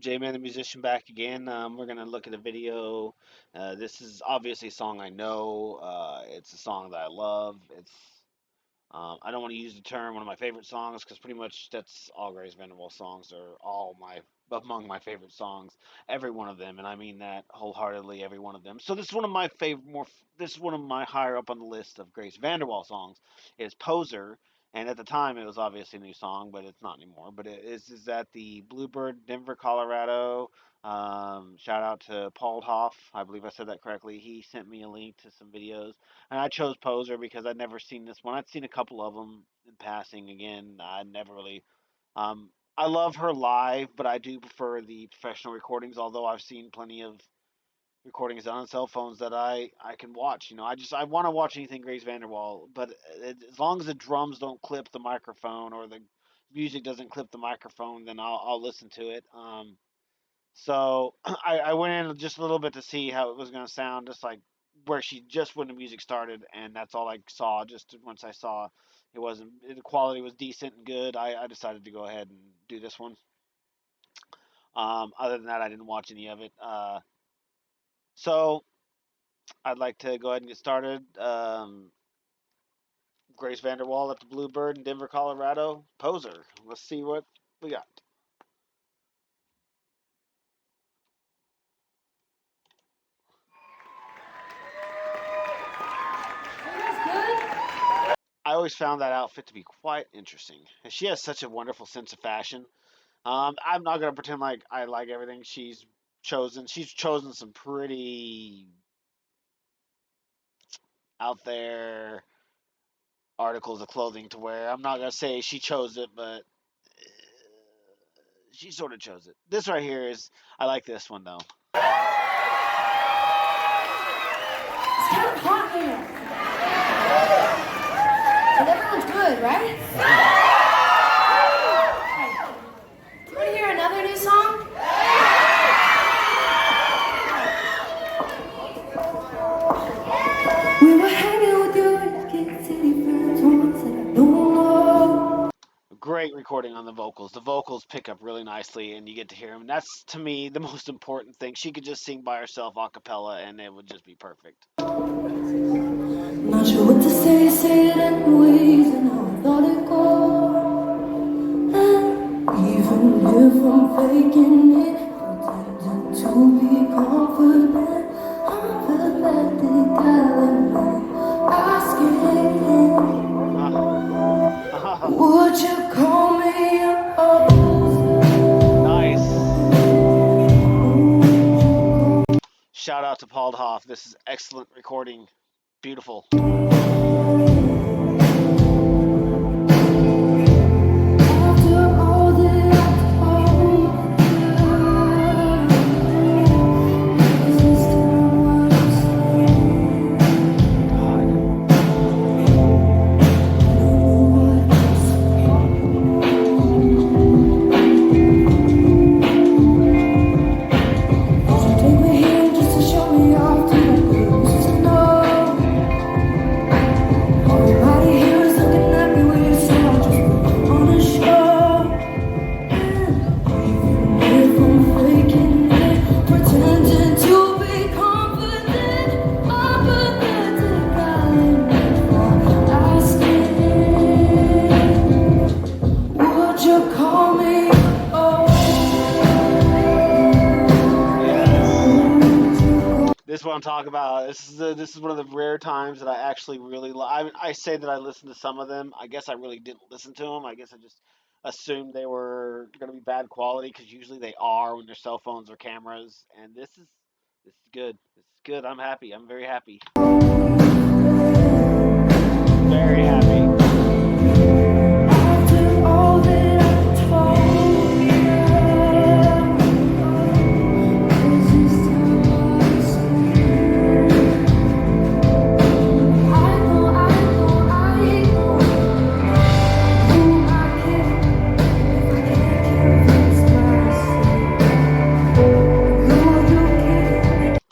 J-Man the Musician back again. We're gonna look at a video. This is obviously a song I know. It's a song that I love. I don't want to use the term one of my favorite songs because pretty much that's all Grace Vanderwaal songs are all my among my favorite songs, every one of them, and I mean that wholeheartedly, every one of them. So this is one of my favorite, this is one of my higher up on the list of Grace Vanderwaal songs. Is Poser, and at the time it was obviously a new song, but it's not anymore. But it is at the Bluebird, Denver, Colorado. Shout out to Paul Hoff. I believe I said that correctly. He sent me a link to some videos and I chose Poser because I'd never seen this one. I'd seen a couple of them in passing. Again, I never really. I love her live, but I do prefer the professional recordings. Although I've seen plenty of recordings on cell phones that I can watch. I want to watch anything Grace Vanderwaal, but as long as the drums don't clip the microphone or the music doesn't clip the microphone, then I'll listen to it. So I went in just a little bit to see how it was going to sound, just like where she just when the music started, and that's all I saw. Just once I saw it wasn't the quality was decent and good, I decided to go ahead and do this one. Other than that, I didn't watch any of it. So I'd like to go ahead and get started. Grace Vanderwaal at the Bluebird in Denver, Colorado. Poser. Let's see what we got. I always found that outfit to be quite interesting. And she has such a wonderful sense of fashion. I'm not gonna pretend like I like everything she's chosen. She's chosen some pretty out there articles of clothing to wear. I'm not gonna say she chose it, but she sort of chose it. This right here is I like this one though. It's kind of hot here. But everyone's good, right? Hey, want to hear another new song? We were hanging with you at Kid City friends once, and I don't know. Great recording on the vocals. The vocals pick up really nicely, and you get to hear them. That's to me the most important thing. She could just sing by herself a cappella, and it would just be perfect. Not sure what to say it anyways, and how I thought it go. Even if I'm faking it, pretending to be confident, I'm pathetic, asking, would you call me a Nice. Shout out to Paul Hoff. This is excellent recording. Beautiful. This is what I'm talking about. This is one of the rare times that I actually really I say that I listened to some of them. I guess I really didn't listen to them. I guess I just assumed they were going to be bad quality because usually they are when they're cell phones or cameras. And this is good. This is good. I'm happy. I'm very happy. Very happy.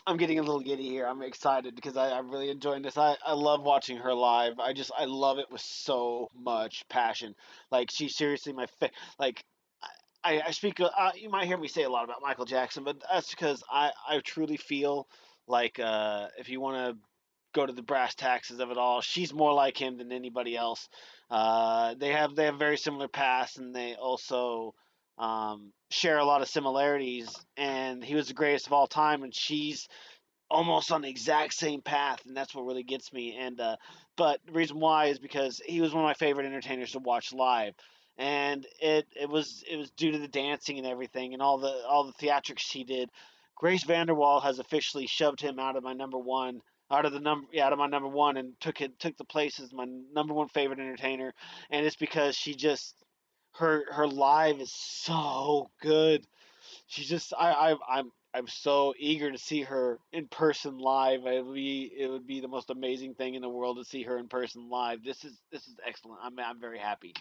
I'm getting a little giddy here. I'm excited because I'm really enjoying this. I love watching her live. I love it with so much passion. Like she's seriously like I speak. You might hear me say a lot about Michael Jackson, but that's because I truly feel like if you want to go to the brass taxes of it all, she's more like him than anybody else. They have very similar pasts, and they also share a lot of similarities. And he was the greatest of all time, and she's almost on the exact same path, and that's what really gets me. And but the reason why is because he was one of my favorite entertainers to watch live, and it was due to the dancing and everything, and all the theatrics he did. Grace Vanderwaal has officially shoved him out of my number one. Out of my number one, and took the place as my number one favorite entertainer, and it's because she just her live is so good. She's just I'm so eager to see her in person live. It would be the most amazing thing in the world to see her in person live. This is excellent. I'm very happy.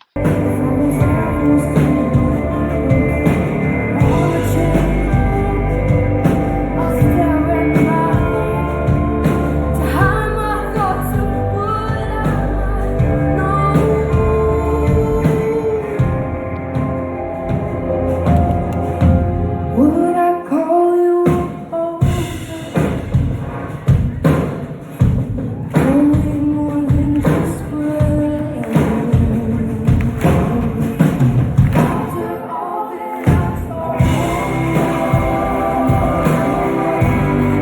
Would I call you over? Only more than just friends. After all that I saw,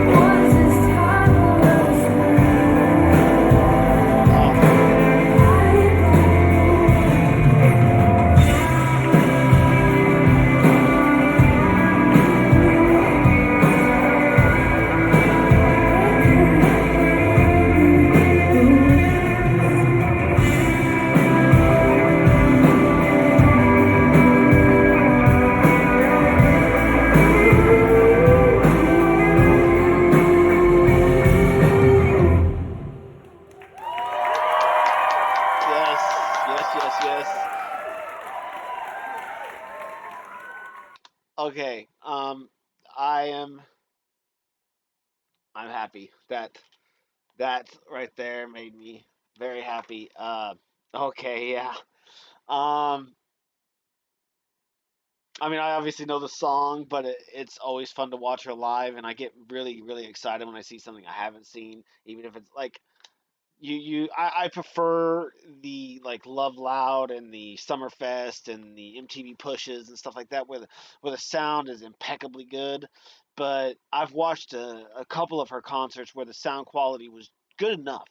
was this time Oh, yes, yes, yes, yes. Okay. I am. I'm happy. That right there made me very happy. Okay, yeah. Um, I mean, I obviously know the song, but it's always fun to watch her live, and I get really, really excited when I see something I haven't seen, even if it's like I prefer the like Love Loud and the Summerfest and the MTV pushes and stuff like that where the sound is impeccably good. But I've watched a couple of her concerts where the sound quality was good enough.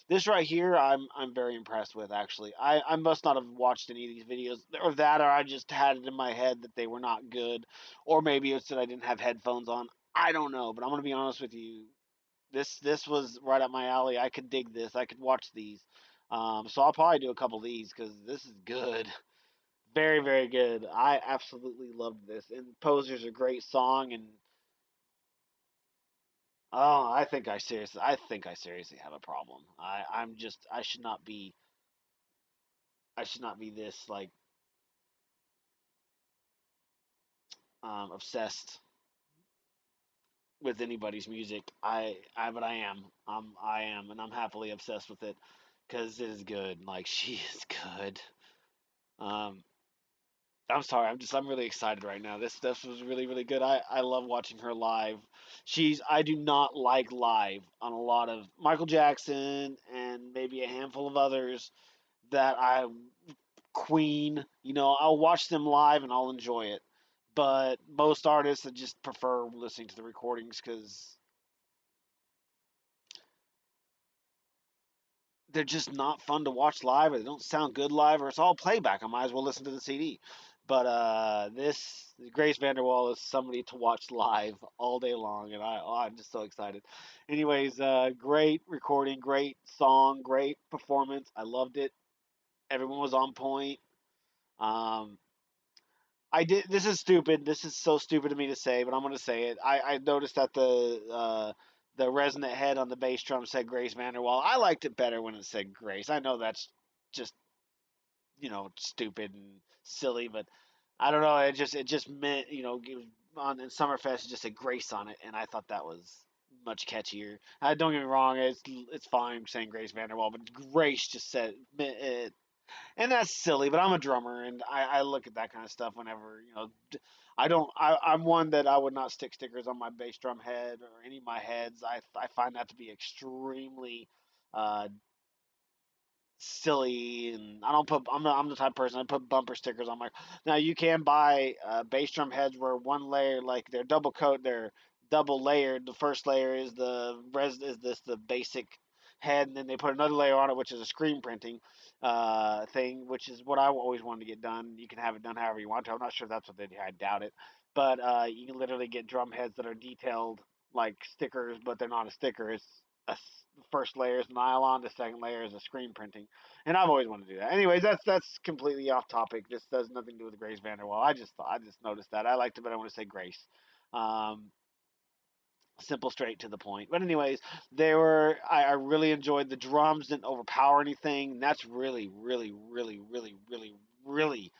This right here, I'm very impressed with actually. I must not have watched any of these videos, or that, or I just had it in my head that they were not good, or maybe it's that I didn't have headphones on. I don't know, but I'm gonna be honest with you, this was right up my alley. I could dig this. I could watch these. So I'll probably do a couple of these because this is good. Very, very good. I absolutely loved this. And Poser's a great song. And oh, I think I seriously have a problem. I should not be this like obsessed with anybody's music. But I am. I am, and I'm happily obsessed with it because it is good. Like she is good. Um, I'm sorry. I'm really excited right now. This was really, really good. I love watching her live. I do not like live on a lot of Michael Jackson and maybe a handful of others that I Queen. I'll watch them live and I'll enjoy it. But most artists, I just prefer listening to the recordings because they're just not fun to watch live, or they don't sound good live, or it's all playback. I might as well listen to the CD. But this Grace Vanderwaal is somebody to watch live all day long, and I'm just so excited. Anyways, great recording, great song, great performance. I loved it. Everyone was on point. Um, I did. This is stupid. This is so stupid of me to say, but I'm gonna say it. I noticed that the resonant head on the bass drum said Grace Vanderwaal. I liked it better when it said Grace. I know that's just stupid and silly, but I don't know. It just meant on in Summerfest it just said Grace on it, and I thought that was much catchier. Don't get me wrong. It's fine saying Grace Vanderwaal, but Grace just said it. And that's silly, but I'm a drummer, and I look at that kind of stuff whenever I don't. I'm one that I would not stick stickers on my bass drum head or any of my heads. I find that to be extremely uh, silly, and I don't put. I'm the type of person I put bumper stickers on my. Now you can buy bass drum heads where one layer, like they're double coat, they're double layered. The first layer is the basic head, and then they put another layer on it, which is a screen printing thing, which is what I always wanted to get done. You can have it done however you want to. I'm not sure if that's what they do. I doubt it, but you can literally get drum heads that are detailed like stickers, but they're not a sticker. It's the first layer is nylon, the second layer is a screen printing, and I've always wanted to do that. Anyways, that's completely off topic. This does nothing to do with Grace Vanderwaal. I just noticed that. I liked it, but I want to say Grace. Um, Simple, straight to the point. But anyways, they were. I really enjoyed the drums. Didn't overpower anything. And that's really, really, really, really, really, really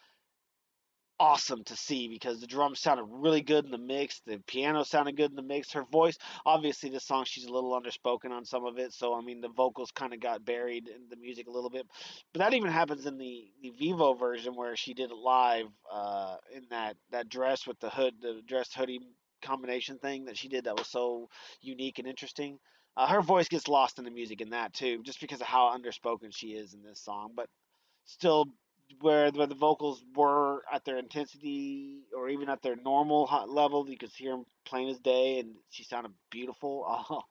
awesome to see because the drums sounded really good in the mix. The piano sounded good in the mix. Her voice, obviously, this song she's a little underspoken on some of it, so I mean the vocals kind of got buried in the music a little bit. But that even happens in the Vivo version where she did it live in that dress with the hood, the dress hoodie combination thing that she did that was so unique and interesting. Her voice gets lost in the music in that too, just because of how underspoken she is in this song. But still where the vocals were at their intensity or even at their normal level. You could hear them plain as day, and she sounded beautiful. Oh,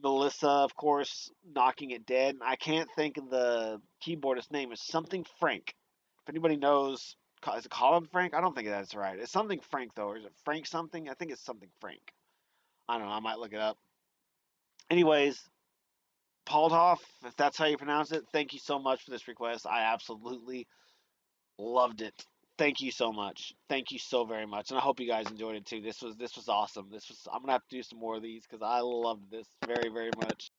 Melissa, of course, knocking it dead. I can't think of the keyboardist's name. It's something Frank. If anybody knows, is it Colin Frank? I don't think that's right. It's something Frank though, or is it Frank something? I think it's something Frank. I don't know. I might look it up. Anyways, Paulhoff, if that's how you pronounce it, thank you so much for this request. I absolutely loved it. Thank you so much. Thank you so very much, and I hope you guys enjoyed it too. This was awesome. This was I'm gonna have to do some more of these because I loved this very very much.